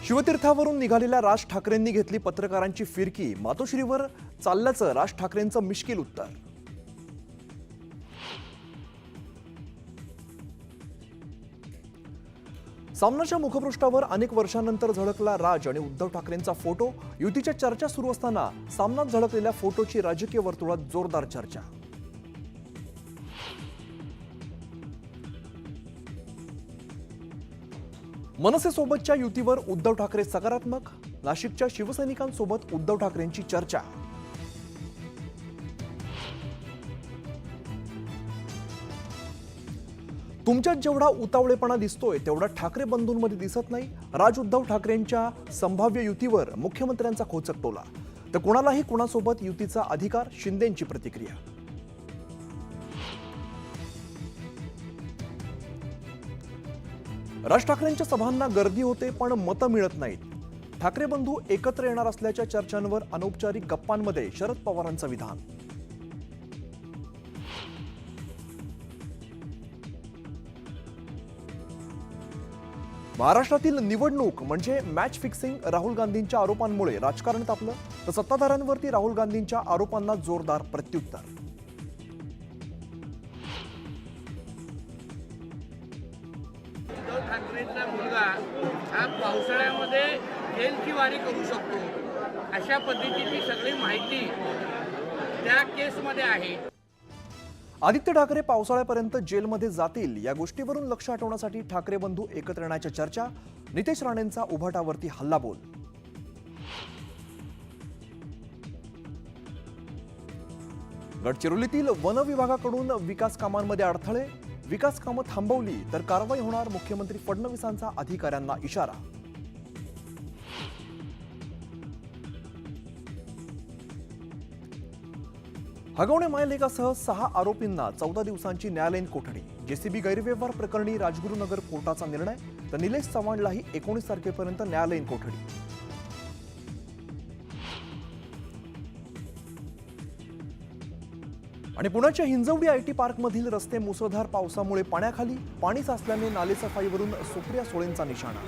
शिवतीर्थावरून निघालेल्या राज ठाकरेंनी घेतली पत्रकारांची फिरकी। मातोश्रीवर चालल्याचं राज ठाकरेंचं मिश्किल उत्तर। सामनाच्या मुखपृष्ठावर अनेक वर्षांनंतर झळकला राज आणि उद्धव ठाकरेंचा फोटो। युतीच्या चर्चा सुरू असताना सामनात झळकलेल्या फोटोची राजकीय वर्तुळात जोरदार चर्चा। मनसेसोबतच्या युतीवर उद्धव ठाकरे सकारात्मक। नाशिकच्या शिवसैनिकांसोबत उद्धव ठाकरेंची चर्चा। तुमच्यात जेवढा उतावळेपणा दिसतोय तेवढा ठाकरे बंधूंमध्ये दिसत नाही। राज उद्धव ठाकरेंच्या संभाव्य युतीवर मुख्यमंत्र्यांचा खोचक टोला। तर कोणालाही कोणासोबत युतीचा अधिकार, शिंदेंची प्रतिक्रिया। राज ठाकरेंच्या सभांना गर्दी होते पण मतं मिळत नाहीत। ठाकरे बंधू एकत्र येणार असल्याच्या चर्चांवर अनौपचारिक गप्पांमध्ये शरद पवारांचं विधान। महाराष्ट्रातील निवडणूक म्हणजे मॅच फिक्सिंग। राहुल गांधींच्या आरोपांमुळे राजकारण तापलं, तर सत्ताधाऱ्यांवरती राहुल गांधींच्या आरोपांना जोरदार प्रत्युत्तर। उद्धव ठाकरेंचा मुलगा हा पावसाळ्यामध्ये जेलची वारी करू शकतो अशा पद्धतीची सगळी माहिती त्या केसमध्ये आहे। आदित्य ठाकरे पावसाळ्यापर्यंत जेलमध्ये जातील या गोष्टीवरून लक्ष हटवण्यासाठी ठाकरे बंधू एकत्र येण्याच्या चर्चा। नितेश राणेंचा उभाटावरती हल्लाबोल। गडचिरोलीतील वन विभागाकडून विकास कामांमध्ये अडथळे। विकास कामं थांबवली तर कारवाई होणार, मुख्यमंत्री फडणवीसांचा अधिकाऱ्यांना इशारा। हगवणे मायलेकासह 6 आरोपींना 14 दिवसांची न्यायालयीन कोठडी। जेसीबी गैरव्यवहार प्रकरणी राजगुरुनगर कोर्टाचा निर्णय, तर निलेश चव्हाणलाही 19 तारखेपर्यंत न्यायालयीन कोठडी। आणि पुण्याच्या हिंजवडी आयटी पार्कमधील रस्ते मुसळधार पावसामुळे पाण्याखाली। पाणी साचल्याने नालेसफाईवरून सुप्रिया सुळेंचा निशाणा।